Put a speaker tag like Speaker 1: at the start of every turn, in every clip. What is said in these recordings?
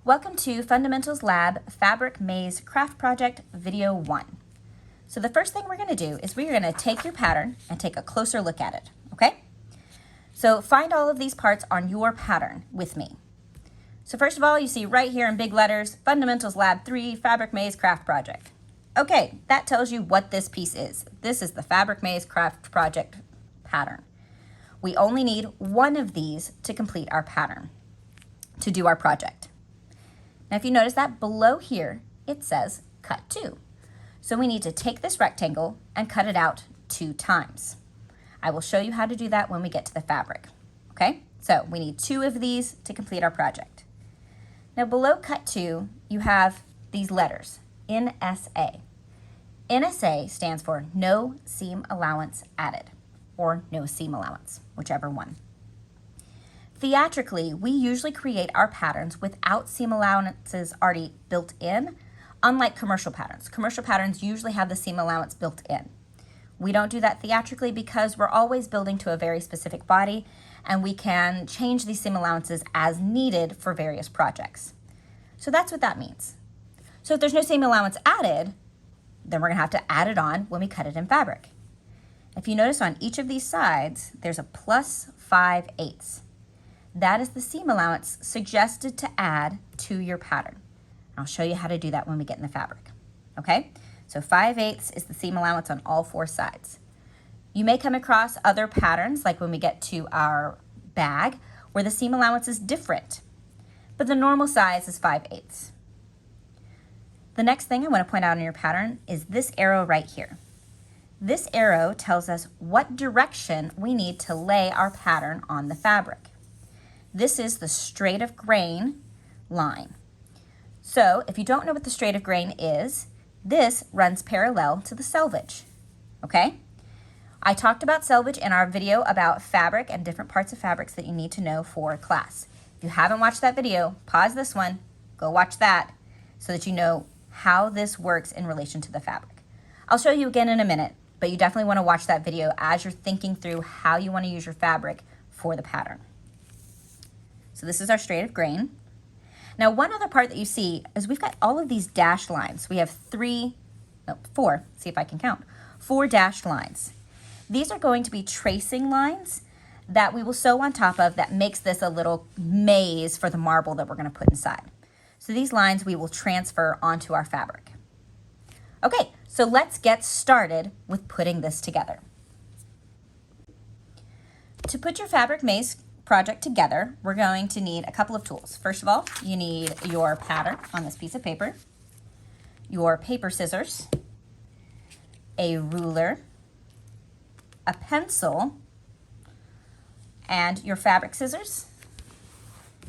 Speaker 1: Welcome to Fundamentals Lab Fabric Maze Craft Project Video 1. So the first thing we're going to do is we're going to take your pattern and take a closer look at it, okay? So find all of these parts on your pattern with me. So first of all, you see right here in big letters, Fundamentals Lab 3 Fabric Maze Craft Project. Okay, that tells you what this piece is. This is the Fabric Maze Craft Project pattern. We only need one of these to complete our pattern, to do our project. Now, if you notice that below here, it says cut 2. So we need to take this rectangle and cut it out 2 times. I will show you how to do that when we get to the fabric. Okay, so we need 2 of these to complete our project. Now below cut 2, you have these letters, NSA. NSA stands for no seam allowance added, or no seam allowance, whichever one. Theatrically, we usually create our patterns without seam allowances already built in, unlike commercial patterns. Commercial patterns usually have the seam allowance built in. We don't do that theatrically because we're always building to a very specific body, and we can change these seam allowances as needed for various projects. So that's what that means. So if there's no seam allowance added, then we're going to have to add it on when we cut it in fabric. If you notice on each of these sides, there's a plus 5/8. That is the seam allowance suggested to add to your pattern. I'll show you how to do that when we get in the fabric. Okay, so 5/8 is the seam allowance on all 4 sides. You may come across other patterns, like when we get to our bag, where the seam allowance is different, but the normal size is 5/8. The next thing I want to point out in your pattern is this arrow right here. This arrow tells us what direction we need to lay our pattern on the fabric. This is the straight of grain line. So if you don't know what the straight of grain is, this runs parallel to the selvage, okay? I talked about selvage in our video about fabric and different parts of fabrics that you need to know for class. If you haven't watched that video, pause this one, go watch that so that you know how this works in relation to the fabric. I'll show you again in a minute, but you definitely want to watch that video as you're thinking through how you want to use your fabric for the pattern. So this is our straight of grain. Now, one other part that you see is we've got all of these dashed lines. We have 4, see if I can count, 4 dashed lines. These are going to be tracing lines that we will sew on top of that makes this a little maze for the marble that we're going to put inside. So these lines we will transfer onto our fabric. Okay, so let's get started with putting this together. To put your fabric maze project together, we're going to need a couple of tools. First of all, you need your pattern on this piece of paper, your paper scissors, a ruler, a pencil, and your fabric scissors,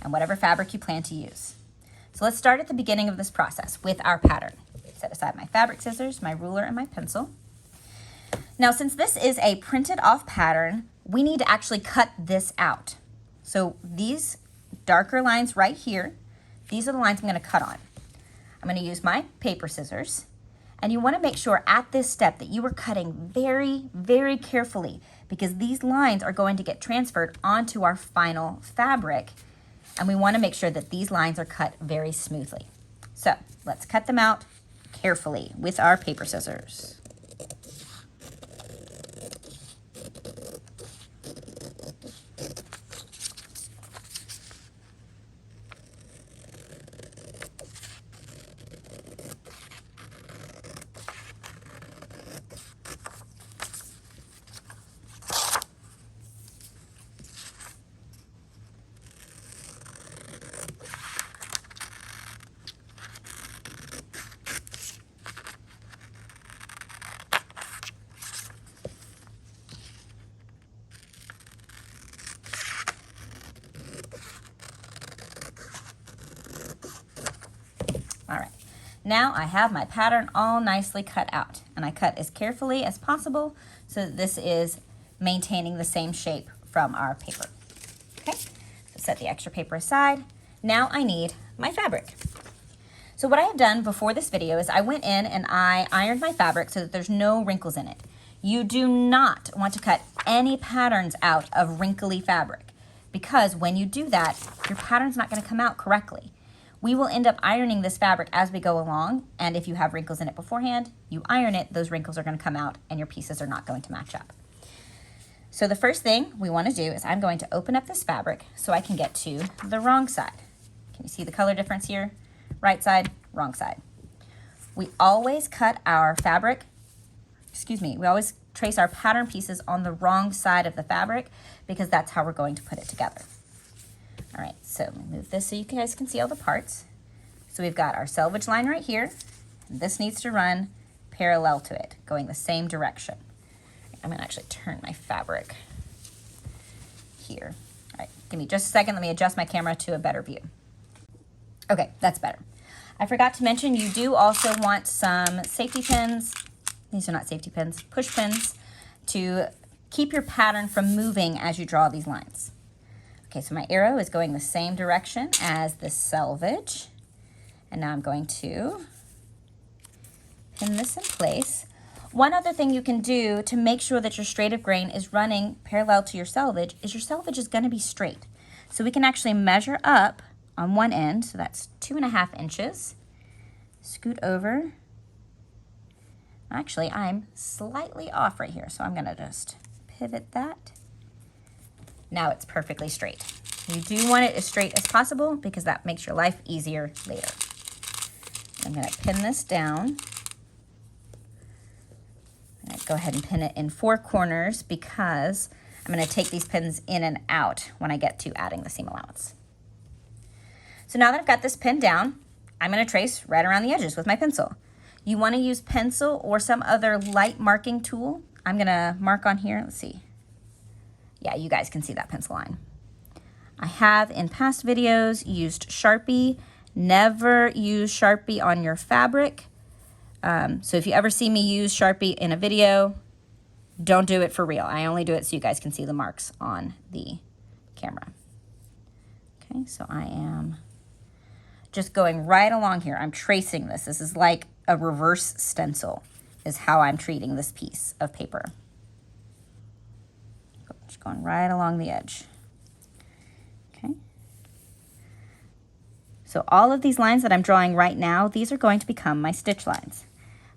Speaker 1: and whatever fabric you plan to use. So let's start at the beginning of this process with our pattern. Set aside my fabric scissors, my ruler, and my pencil. Now, since this is a printed off pattern, we need to actually cut this out. So these darker lines right here, these are the lines I'm going to cut on. I'm going to use my paper scissors, and you want to make sure at this step that you are cutting very, very carefully, because these lines are going to get transferred onto our final fabric, and we want to make sure that these lines are cut very smoothly. So let's cut them out carefully with our paper scissors. All right, now I have my pattern all nicely cut out, and I cut as carefully as possible so that this is maintaining the same shape from our paper. Okay, so set the extra paper aside. Now I need my fabric. So what I have done before this video is I went in and I ironed my fabric so that there's no wrinkles in it. You do not want to cut any patterns out of wrinkly fabric, because when you do that, your pattern's not going to come out correctly. We will end up ironing this fabric as we go along, and if you have wrinkles in it beforehand, you iron it, those wrinkles are going to come out and your pieces are not going to match up. So the first thing we want to do is I'm going to open up this fabric so I can get to the wrong side. Can you see the color difference here? Right side, wrong side. We always cut our fabric, we always trace our pattern pieces on the wrong side of the fabric because that's how we're going to put it together. All right, so let me move this so you guys can see all the parts. So we've got our selvage line right here. And this needs to run parallel to it, going the same direction. I'm gonna actually turn my fabric here. All right, give me just a second. Let me adjust my camera to a better view. Okay, that's better. I forgot to mention you do also want some safety pins. These are not safety pins, push pins, to keep your pattern from moving as you draw these lines. Okay, so my arrow is going the same direction as the selvage. And now I'm going to pin this in place. One other thing you can do to make sure that your straight of grain is running parallel to your selvage is going to be straight. So we can actually measure up on one end, so that's 2.5 inches. Scoot over. Actually, I'm slightly off right here, so I'm gonna just pivot that. Now it's perfectly straight. You do want it as straight as possible because that makes your life easier later. I'm gonna pin this down. I'm gonna go ahead and pin it in 4 corners because I'm gonna take these pins in and out when I get to adding the seam allowance. So now that I've got this pinned down, I'm gonna trace right around the edges with my pencil. You wanna use pencil or some other light marking tool. I'm gonna mark on here, let's see. Yeah, you guys can see that pencil line. I have in past videos used Sharpie. Never use Sharpie on your fabric. So if you ever see me use Sharpie in a video, don't do it for real. I only do it so you guys can see the marks on the camera. Okay, so I am just going right along here. I'm tracing this. This is like a reverse stencil is how I'm treating this piece of paper. Just going right along the edge. Okay. So all of these lines that I'm drawing right now, these are going to become my stitch lines.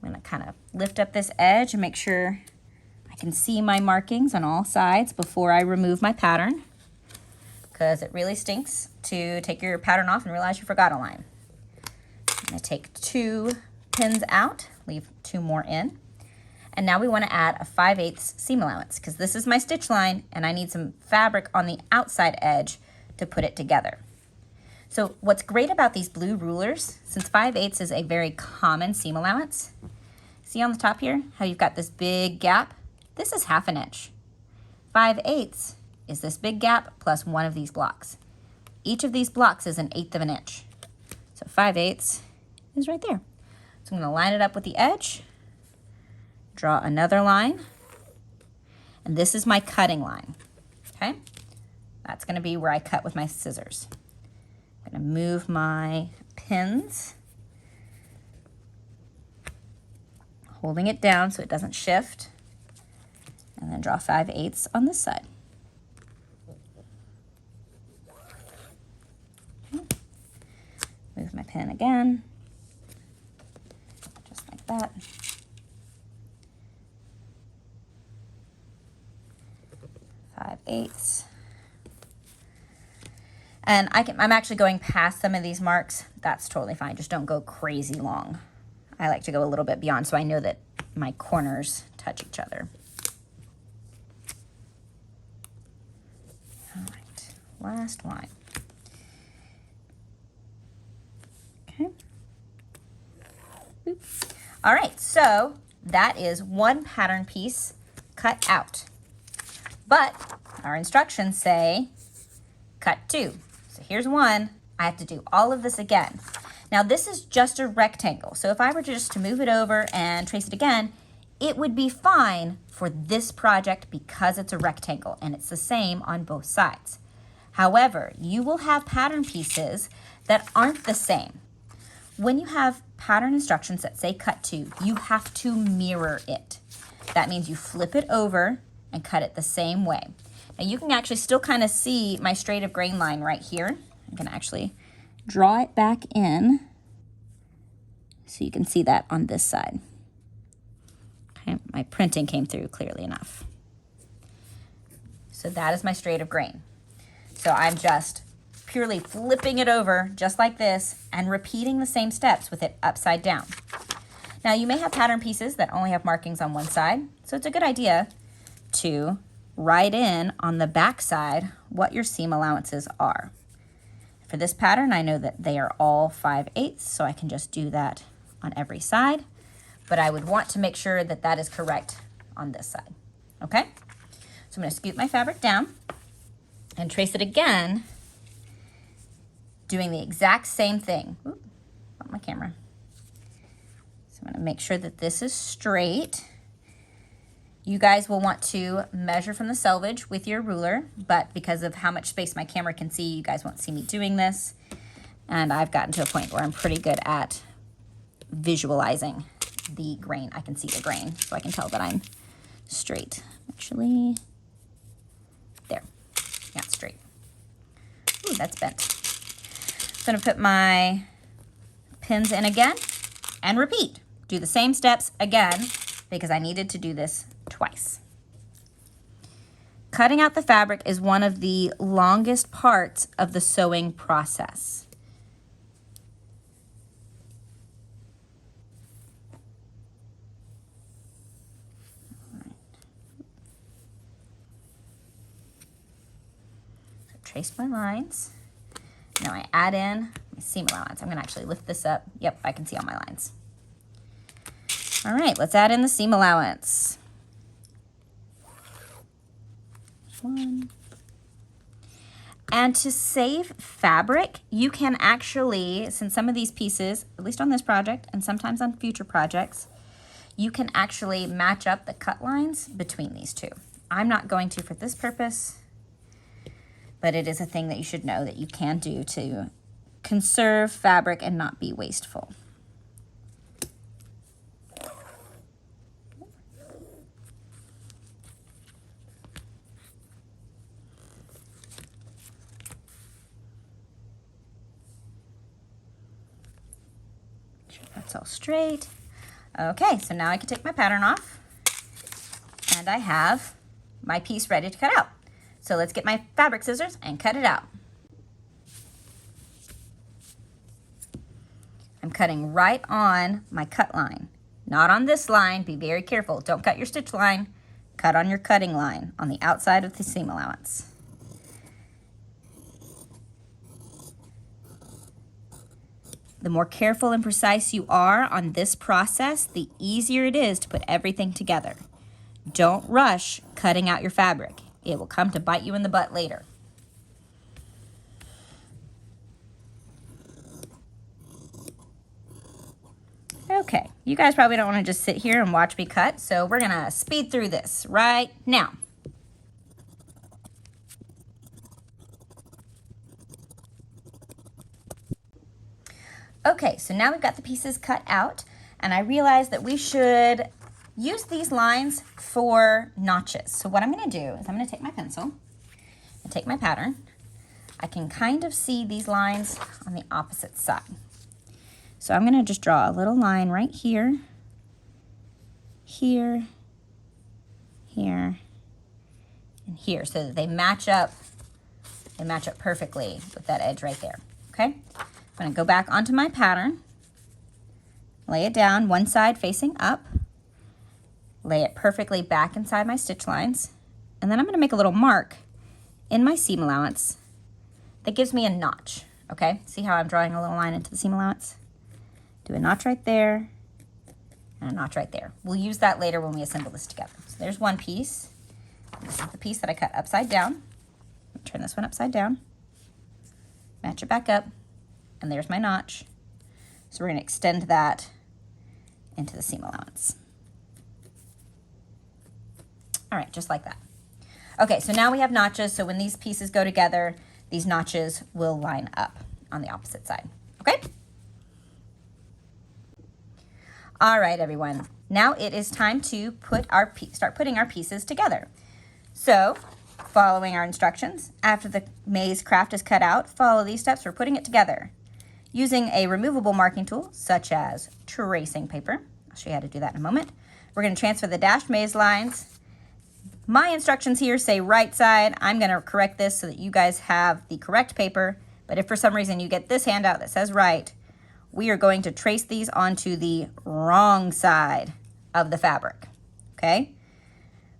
Speaker 1: I'm going to kind of lift up this edge and make sure I can see my markings on all sides before I remove my pattern, because it really stinks to take your pattern off and realize you forgot a line. I'm going to take 2 pins out, leave 2 more in. And now we want to add a 5/8 seam allowance because this is my stitch line and I need some fabric on the outside edge to put it together. So what's great about these blue rulers, since 5/8 is a very common seam allowance, see on the top here how you've got this big gap? This is 1/2 inch. 5/8 is this big gap plus one of these blocks. Each of these blocks is 1/8 of an inch. So 5/8 is right there. So I'm going to line it up with the edge, draw another line, and this is my cutting line, okay? That's going to be where I cut with my scissors. I'm going to move my pins, holding it down so it doesn't shift, and then draw 5/8 on this side. Okay. Move my pin again, just like that. 5/8. And I'm actually going past some of these marks. That's totally fine. Just don't go crazy long. I like to go a little bit beyond so I know that my corners touch each other. All right, last line. Okay. Oops. All right, so that is one pattern piece cut out. But our instructions say cut 2. So here's one. I have to do all of this again. Now this is just a rectangle. So if I were just to move it over and trace it again, it would be fine for this project because it's a rectangle and it's the same on both sides. However, you will have pattern pieces that aren't the same. When you have pattern instructions that say cut 2, you have to mirror it. That means you flip it over and cut it the same way. Now you can actually still kind of see my straight of grain line right here. I'm gonna actually draw it back in so you can see that on this side. Okay, my printing came through clearly enough. So that is my straight of grain. So I'm just purely flipping it over just like this and repeating the same steps with it upside down. Now you may have pattern pieces that only have markings on one side, so it's a good idea to write in on the back side what your seam allowances are. For this pattern, I know that they are all 5/8, so I can just do that on every side, but I would want to make sure that that is correct on this side, okay? So I'm gonna scoop my fabric down and trace it again, doing the exact same thing. Ooh, on my camera. So I'm gonna make sure that this is straight. You guys will want to measure from the selvage with your ruler, but because of how much space my camera can see, you guys won't see me doing this. And I've gotten to a point where I'm pretty good at visualizing the grain. I can see the grain, so I can tell that I'm straight. Actually, there, yeah, straight. Ooh, that's bent. So I'm gonna put my pins in again and repeat. Do the same steps again because I needed to do this twice. Cutting out the fabric is one of the longest parts of the sewing process. So trace my lines. Now I add in my seam allowance. I'm gonna actually lift this up. Yep, I can see all my lines. All right, let's add in the seam allowance. One. And to save fabric, you can actually, since some of these pieces, at least on this project and sometimes on future projects, you can actually match up the cut lines between these two. I'm not going to for this purpose, but it is a thing that you should know that you can do to conserve fabric and not be wasteful. That's all straight. Okay, so now I can take my pattern off and I have my piece ready to cut out. So let's get my fabric scissors and cut it out. I'm cutting right on my cut line, not on this line. Be very careful. Don't cut your stitch line. Cut on your cutting line on the outside of the seam allowance. The more careful and precise you are on this process, the easier it is to put everything together. Don't rush cutting out your fabric. It will come to bite you in the butt later. Okay, you guys probably don't want to just sit here and watch me cut, so we're gonna speed through this right now. Okay, so now we've got the pieces cut out, and I realized that we should use these lines for notches. So what I'm gonna do is I'm gonna take my pencil and take my pattern. I can kind of see these lines on the opposite side. So I'm gonna just draw a little line right here, here, here, and here, so that they match up perfectly with that edge right there, okay? I'm gonna go back onto my pattern, lay it down one side facing up, lay it perfectly back inside my stitch lines, and then I'm gonna make a little mark in my seam allowance that gives me a notch, okay? See how I'm drawing a little line into the seam allowance? Do a notch right there, and a notch right there. We'll use that later when we assemble this together. So there's one piece. This is the piece that I cut upside down. Turn this one upside down, match it back up, and there's my notch. So we're gonna extend that into the seam allowance. All right, just like that. Okay, so now we have notches, so when these pieces go together, these notches will line up on the opposite side, okay? All right, everyone. Now it is time to start putting our pieces together. So, following our instructions, after the maze craft is cut out, follow these steps for putting it together. Using a removable marking tool, such as tracing paper, I'll show you how to do that in a moment. We're going to transfer the dashed maze lines. My instructions here say right side. I'm going to correct this so that you guys have the correct paper. But if for some reason you get this handout that says right, we are going to trace these onto the wrong side of the fabric, okay?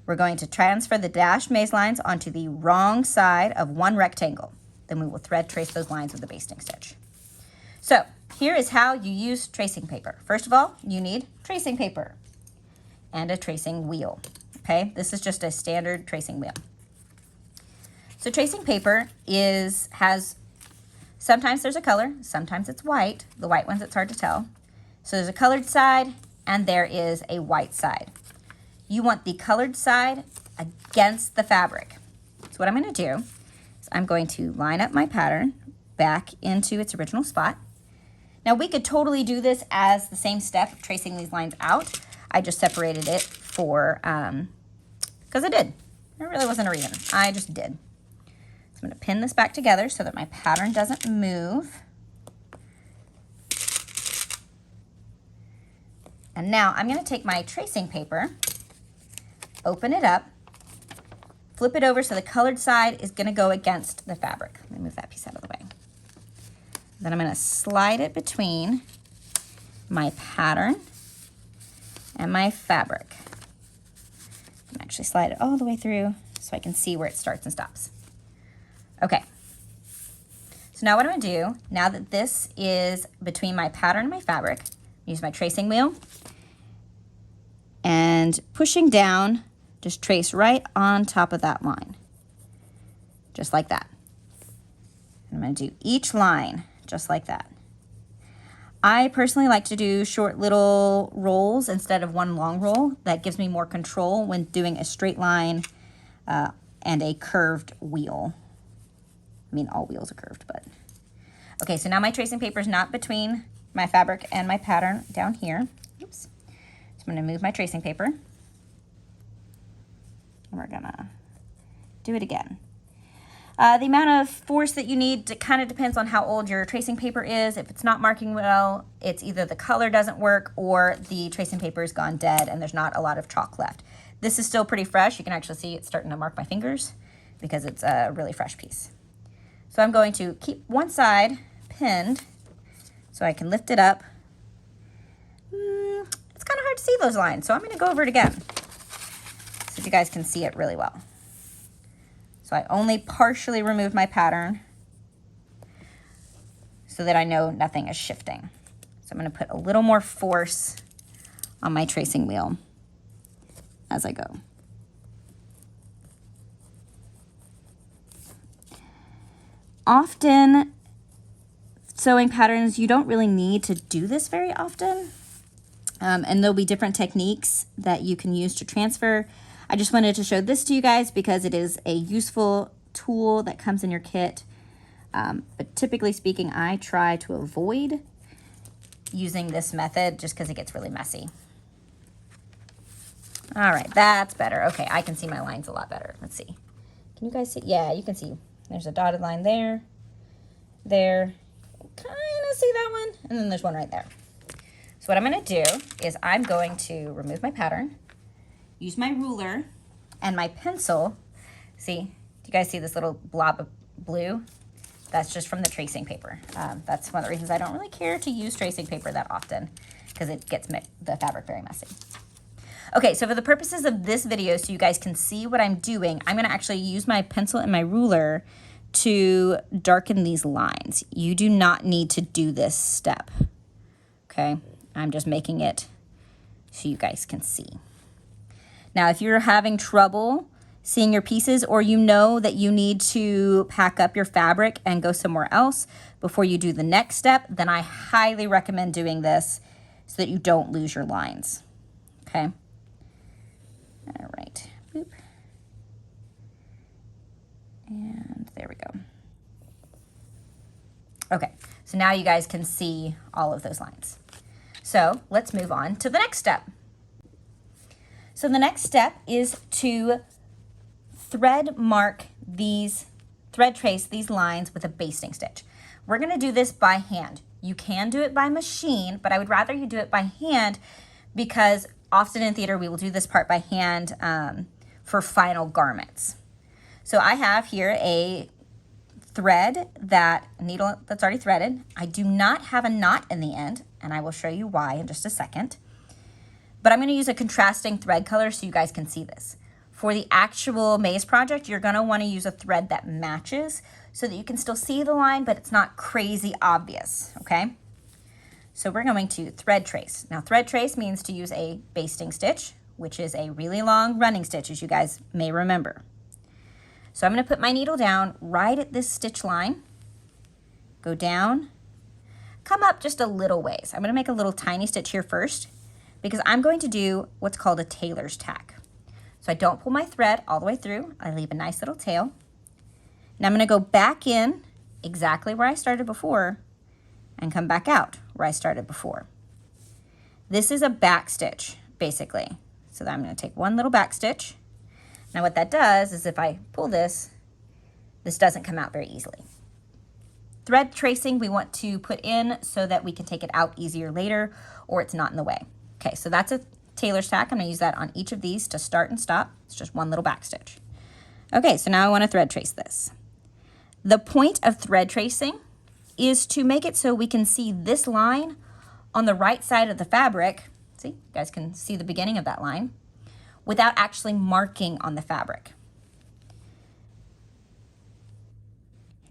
Speaker 1: We're going to transfer the dashed maze lines onto the wrong side of one rectangle. Then we will thread trace those lines with a basting stitch. So here is how you use tracing paper. First of all, you need tracing paper and a tracing wheel, okay? This is just a standard tracing wheel. So tracing paper has, sometimes there's a color, sometimes it's white. The white ones, it's hard to tell. So there's a colored side and there is a white side. You want the colored side against the fabric. So what I'm going to do is I'm going to line up my pattern back into its original spot. Now we could totally do this as the same step of tracing these lines out. I just separated it for, because I did. There really wasn't a reason. I just did. So I'm going to pin this back together so that my pattern doesn't move. And now I'm going to take my tracing paper, open it up, flip it over so the colored side is going to go against the fabric. Let me move that piece out of the way. Then I'm going to slide it between my pattern and my fabric. I'm actually slide it all the way through so I can see where it starts and stops. Okay. So now what I'm going to do, now that this is between my pattern and my fabric, use my tracing wheel and pushing down, just trace right on top of that line, just like that. I'm going to do each line just like that. I personally like to do short little rolls instead of one long roll. That gives me more control when doing a straight line and a curved wheel. I mean, all wheels are curved, but. Okay, so now my tracing paper is not between my fabric and my pattern down here. Oops. So I'm going to move my tracing paper. And we're going to do it again. The amount of force that you need kind of depends on how old your tracing paper is. If it's not marking well, it's either the color doesn't work or the tracing paper has gone dead and there's not a lot of chalk left. This is still pretty fresh. You can actually see it's starting to mark my fingers because it's a really fresh piece. So I'm going to keep one side pinned so I can lift it up. It's kind of hard to see those lines, so I'm going to go over it again so you guys can see it really well. So I only partially remove my pattern so that I know nothing is shifting. So I'm going to put a little more force on my tracing wheel as I go. Often, sewing patterns, you don't really need to do this very often. And there'll be different techniques that you can use to transfer. I just wanted to show this to you guys because it is a useful tool that comes in your kit. But typically speaking, I try to avoid using this method just because it gets really messy. All right, that's better. Okay, I can see my lines a lot better. Let's see. Can you guys see? Yeah, you can see. There's a dotted line there, there. Kind of see that one. And then there's one right there. So what I'm going to do is I'm going to remove my pattern, use my ruler and my pencil. See, do you guys see this little blob of blue? That's just from the tracing paper. That's one of the reasons I don't really care to use tracing paper that often because it gets the fabric very messy. Okay, so for the purposes of this video, so you guys can see what I'm doing, I'm going to actually use my pencil and my ruler to darken these lines. You do not need to do this step, okay? I'm just making it so you guys can see. Now, if you're having trouble seeing your pieces or you know that you need to pack up your fabric and go somewhere else before you do the next step, then I highly recommend doing this so that you don't lose your lines, okay? All right, boop. And there we go. Okay, so now you guys can see all of those lines. So let's move on to the next step. So the next step is to thread trace these lines with a basting stitch. We're gonna do this by hand. You can do it by machine, but I would rather you do it by hand because often in theater we will do this part by hand for final garments. So I have here a needle that's already threaded. I do not have a knot in the end, and I will show you why in just a second. But I'm going to use a contrasting thread color so you guys can see this. For the actual maze project, you're going to want to use a thread that matches so that you can still see the line, but it's not crazy obvious, okay? So we're going to thread trace. Now, thread trace means to use a basting stitch, which is a really long running stitch, as you guys may remember. So I'm going to put my needle down right at this stitch line, go down, come up just a little ways. I'm going to make a little tiny stitch here first because I'm going to do what's called a tailor's tack. So I don't pull my thread all the way through. I leave a nice little tail. Now I'm going to go back in exactly where I started before and come back out where I started before. This is a back stitch, basically. So I'm going to take one little back stitch. Now what that does is if I pull this doesn't come out very easily. Thread tracing we want to put in so that we can take it out easier later or it's not in the way. Okay, so that's a tailor's tack. I'm going to use that on each of these to start and stop. It's just one little back stitch. Okay, so now I want to thread trace this. The point of thread tracing is to make it so we can see this line on the right side of the fabric. See, you guys can see the beginning of that line without actually marking on the fabric.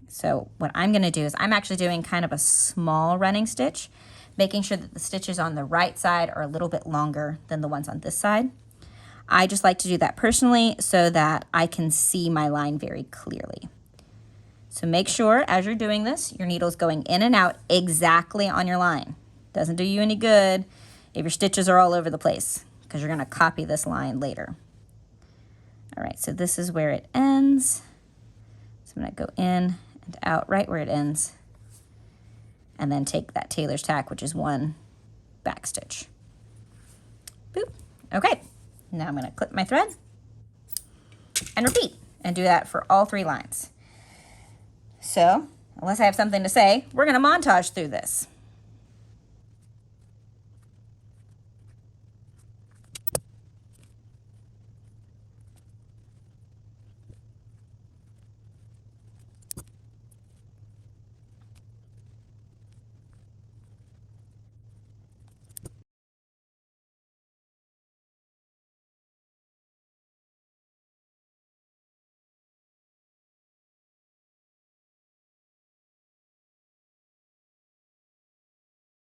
Speaker 1: So what I'm going to do is I'm actually doing kind of a small running stitch, making sure that the stitches on the right side are a little bit longer than the ones on this side. I just like to do that personally so that I can see my line very clearly. So make sure as you're doing this, your needle's going in and out exactly on your line. Doesn't do you any good if your stitches are all over the place because you're going to copy this line later. All right, so this is where it ends. So I'm going to go in and out right where it ends and then take that tailor's tack, which is one back stitch. Boop. Okay, now I'm going to clip my thread and repeat and do that for all 3 lines. So, unless I have something to say, we're going to montage through this.